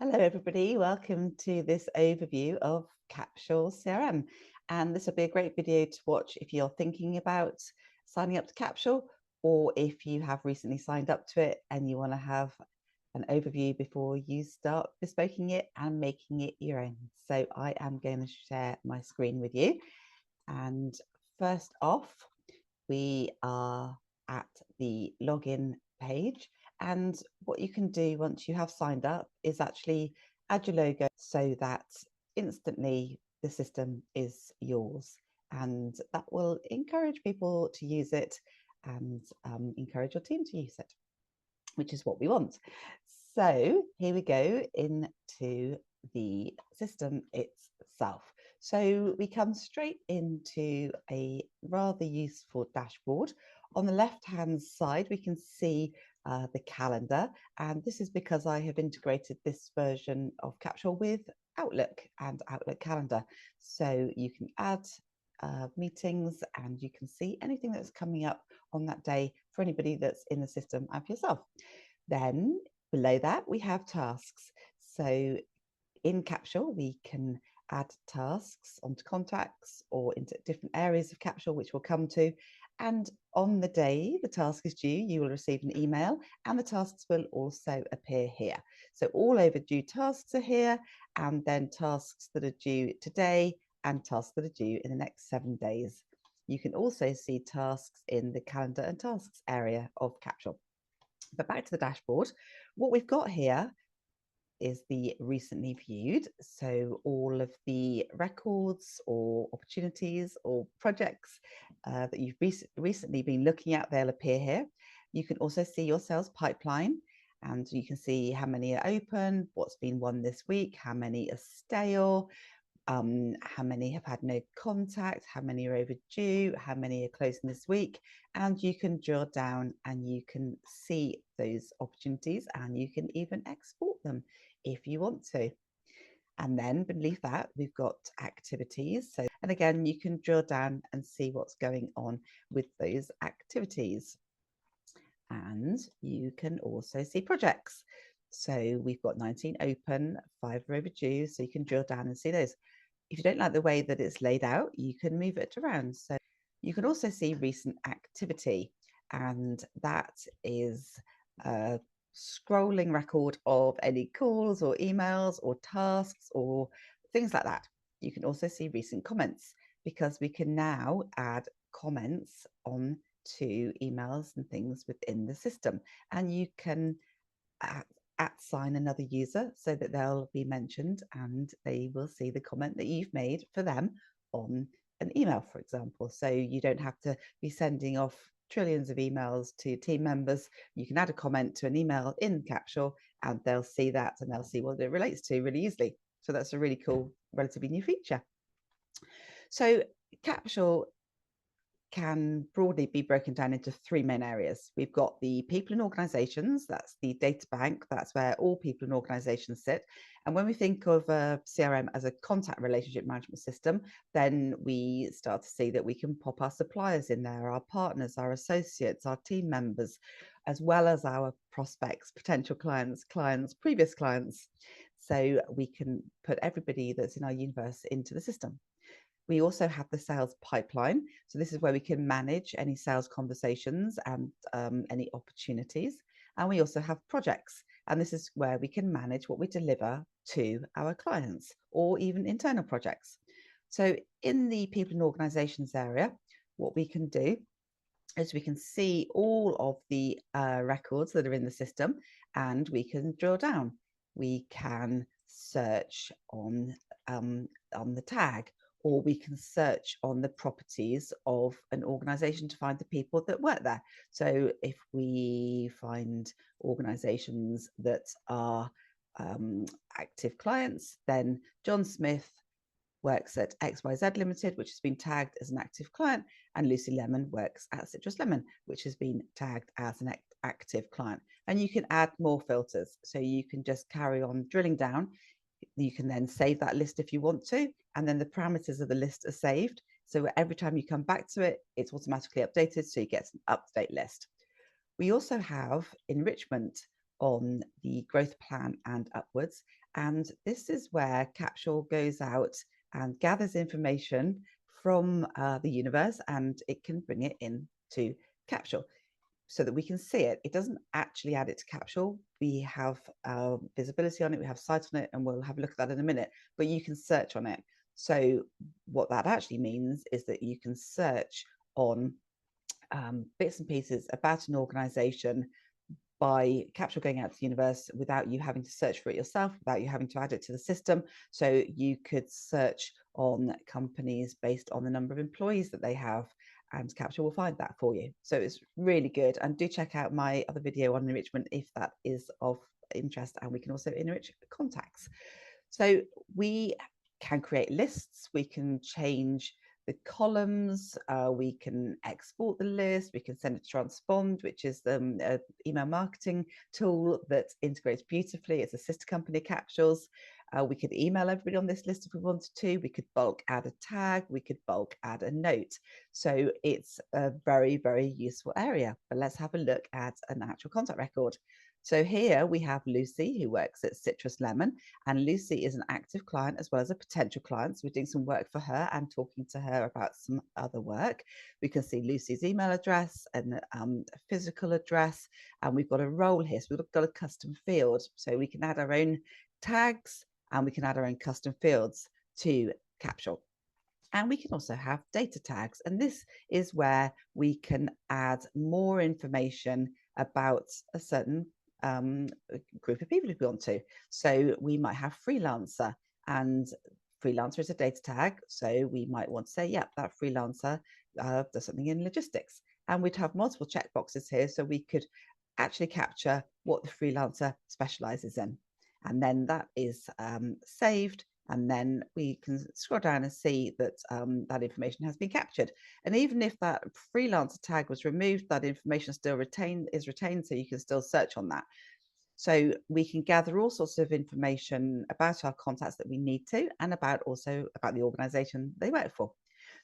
Hello everybody, welcome to this overview of Capsule CRM, and this will be a great video to watch if you're thinking about signing up to Capsule, or if you have recently signed up to it and you want to have an overview before you start bespoking it and making it your own. So I am going to share my screen with you, and first off we are at the login page. And what you can do once you have signed up is actually add your logo so that instantly the system is yours. And that will encourage people to use it and encourage your team to use it, which is what we want. So here we go into the system itself. So we come straight into a rather useful dashboard. On the left-hand side, we can see the calendar, and this is because I have integrated this version of Capsule with Outlook and Outlook Calendar. So you can add meetings and you can see anything that's coming up on that day for anybody that's in the system and for yourself. Then below that, we have tasks. So in Capsule, we can add tasks onto contacts or into different areas of Capsule, which we'll come to. And on the day the task is due, you will receive an email and the tasks will also appear here. So all overdue tasks are here, and then tasks that are due today and tasks that are due in the next 7 days. You can also see tasks in the calendar and tasks area of Capsule. But back to the dashboard, what we've got here is the recently viewed. So all of the records or opportunities or projects that you've recently been looking at, they'll appear here. You can also see your sales pipeline, and you can see how many are open, what's been won this week, how many are stale, how many have had no contact, how many are overdue, how many are closing this week. And you can drill down and you can see those opportunities, and you can even export them if you want to. And then beneath that, we've got activities. So, and again, you can drill down and see what's going on with those activities. And you can also see projects. So we've got 19 open, 5 are overdue. So you can drill down and see those. If you don't like the way that it's laid out, you can move it around. So you can also see recent activity, and that is a scrolling record of any calls or emails or tasks or things like that. You can also see recent comments, because we can now add comments on to emails and things within the system, and you can @sign another user so that they'll be mentioned and they will see the comment that you've made for them on an email, for example. So you don't have to be sending off trillions of emails to team members. You can add a comment to an email in Capsule and they'll see that and they'll see what it relates to really easily. So that's a really cool, relatively new feature. So Capsule can broadly be broken down into 3 main areas. We've got the people and organizations, that's the data bank, that's where all people and organizations sit. And when we think of a CRM as a contact relationship management system, then we start to see that we can pop our suppliers in there, our partners, our associates, our team members, as well as our prospects, potential clients, previous clients. So we can put everybody that's in our universe into the system. We also have the sales pipeline. So this is where we can manage any sales conversations and any opportunities. And we also have projects. And this is where we can manage what we deliver to our clients or even internal projects. So in the people and organizations area, what we can do is we can see all of the records that are in the system, and we can drill down. We can search on the tag, or we can search on the properties of an organization to find the people that work there. So if we find organizations that are active clients, then John Smith works at XYZ Limited, which has been tagged as an active client, and Lucy Lemon works at Citrus Lemon, which has been tagged as an active client. And you can add more filters. So you can just carry on drilling down. You can then save that list if you want to, and then the parameters of the list are saved. So every time you come back to it, it's automatically updated, so you get an up-to-date list. We also have enrichment on the growth plan and upwards, And this is where Capsule goes out and gathers information from the universe, and it can bring it into Capsule so that we can see it. It doesn't actually add it to Capsule. We have visibility on it, we have sight on it, and we'll have a look at that in a minute, but you can search on it. So what that actually means is that you can search on bits and pieces about an organization by Capsule going out to the universe without you having to search for it yourself, without you having to add it to the system. So you could search on companies based on the number of employees that they have, and Capsule will find that for you. So it's really good. And do check out my other video on enrichment if that is of interest, and we can also enrich contacts. So we can create lists, we can change the columns, we can export the list, we can send it to Transpond, which is the email marketing tool that integrates beautifully. It's a sister company of Capsules. We could email everybody on this list if we wanted to. We could bulk add a tag, we could bulk add a note. So it's a very, very useful area. But let's have a look at an actual contact record. So here we have Lucy, who works at Citrus Lemon, and Lucy is an active client as well as a potential client. So we're doing some work for her and talking to her about some other work. We can see Lucy's email address and a physical address, and we've got a role here. So we've got a custom field. So we can add our own tags and we can add our own custom fields to Capsule. And we can also have data tags. And this is where we can add more information about a certain group of people if we want to. So we might have freelancer, and freelancer is a data tag. So we might want to say, yeah, that freelancer does something in logistics. And we'd have multiple checkboxes here. So we could actually capture what the freelancer specializes in. And then that is saved. And then we can scroll down and see that that information has been captured. And even if that freelancer tag was removed, that information still is retained, so you can still search on that. So we can gather all sorts of information about our contacts that we need to, and also about the organization they work for.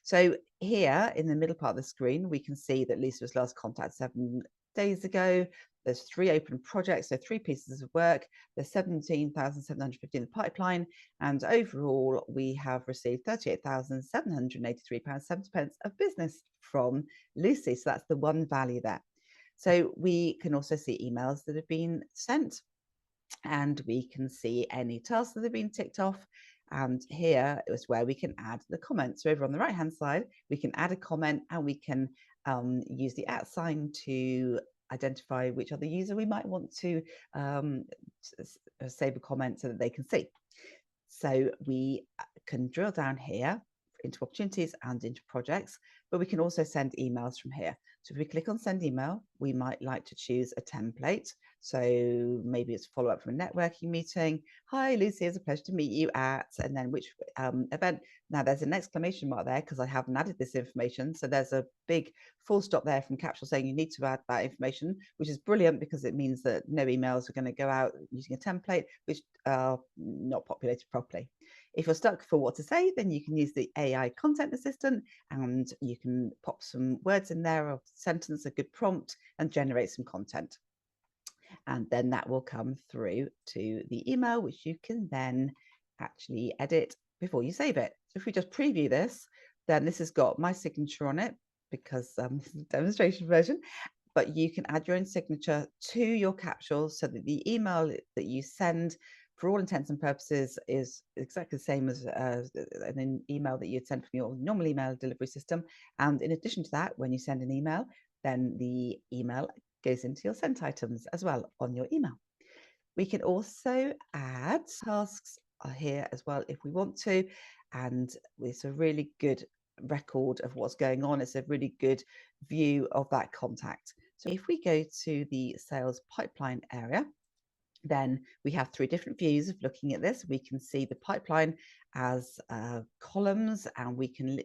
So here in the middle part of the screen, we can see that Lisa was last contacted 7 days ago. There's 3 open projects, so 3 pieces of work. There's 17,750 in the pipeline, and overall we have received £38,783.70 of business from Lucy. So that's the one value there. So we can also see emails that have been sent, and we can see any tasks that have been ticked off. And here is where we can add the comments. So over on the right hand side, we can add a comment, and we can use the @ sign to identify which other user we might want to save a comment so that they can see. So we can drill down here into opportunities and into projects, but we can also send emails from here. So if we click on send email, we might like to choose a template. So maybe it's follow up from a networking meeting. Hi, Lucy, it's a pleasure to meet you at, and then which event. Now there's an exclamation mark there because I haven't added this information. So there's a big full stop there from Capsule saying you need to add that information, which is brilliant because it means that no emails are going to go out using a template which are not populated properly. If you're stuck for what to say, then you can use the AI content assistant, and you can pop some words in there, a sentence, a good prompt, and generate some content. And then that will come through to the email, which you can then actually edit before you save it. So if we just preview this, then this has got my signature on it because this is a demonstration version, but you can add your own signature to your Capsule so that the email that you send, for all intents and purposes, is exactly the same as an email that you'd send from your normal email delivery system. And in addition to that, when you send an email, then the email goes into your sent items as well on your email. We can also add tasks here as well if we want to, and it's a really good record of what's going on. It's a really good view of that contact. So if we go to the sales pipeline area, then we have 3 different views of looking at this. We can see the pipeline as columns, and we can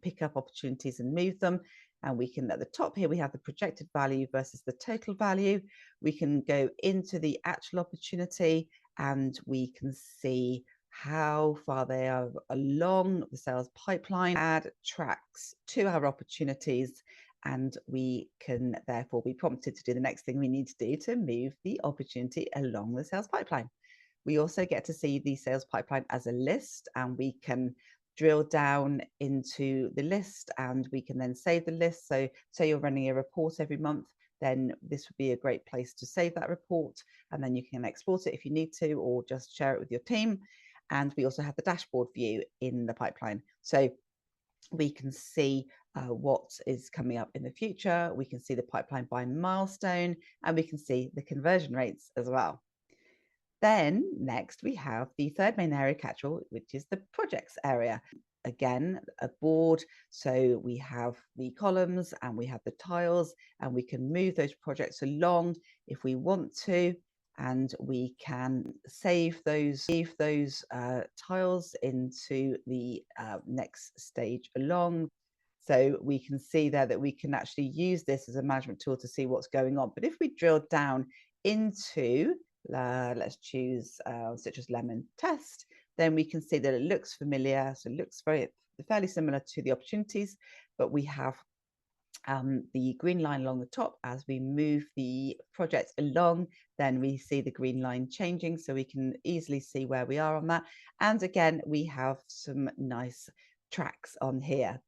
pick up opportunities and move them. And we can, at the top here, we have the projected value versus the total value. We can go into the actual opportunity, and we can see how far they are along the sales pipeline, add tracks to our opportunities, and we can therefore be prompted to do the next thing we need to do to move the opportunity along the sales pipeline. We also get to see the sales pipeline as a list, and we can drill down into the list, and we can then save the list. So say you're running a report every month, then this would be a great place to save that report, and then you can export it if you need to, or just share it with your team. And we also have the dashboard view in the pipeline. So we can see what is coming up in the future. We can see the pipeline by milestone, and we can see the conversion rates as well. Then next we have the third main area Capsule, which is the projects area. Again, a board. So we have the columns and we have the tiles, and we can move those projects along if we want to. And we can save those tiles into the next stage along. So we can see there that we can actually use this as a management tool to see what's going on. But if we drill down into, let's choose citrus lemon test, then we can see that it looks familiar. So it looks fairly similar to the opportunities, but we have the green line along the top. As we move the project along, then we see the green line changing, so we can easily see where we are on that. And again, we have some nice tracks on here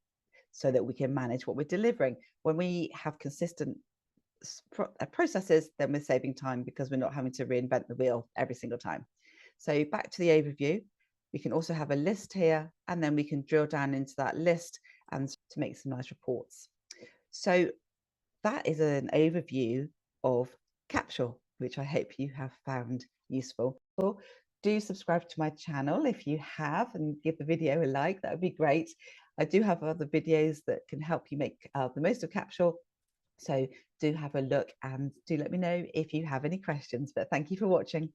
so that we can manage what we're delivering. When we have consistent processes, then we're saving time because we're not having to reinvent the wheel every single time. So back to the overview, we can also have a list here, and then we can drill down into that list and to make some nice reports. So that is an overview of Capsule, which I hope you have found useful. Do subscribe to my channel if you have, and give the video a like. That would be great. I do have other videos that can help you make the most of Capsule. So do have a look, and do let me know if you have any questions. But thank you for watching.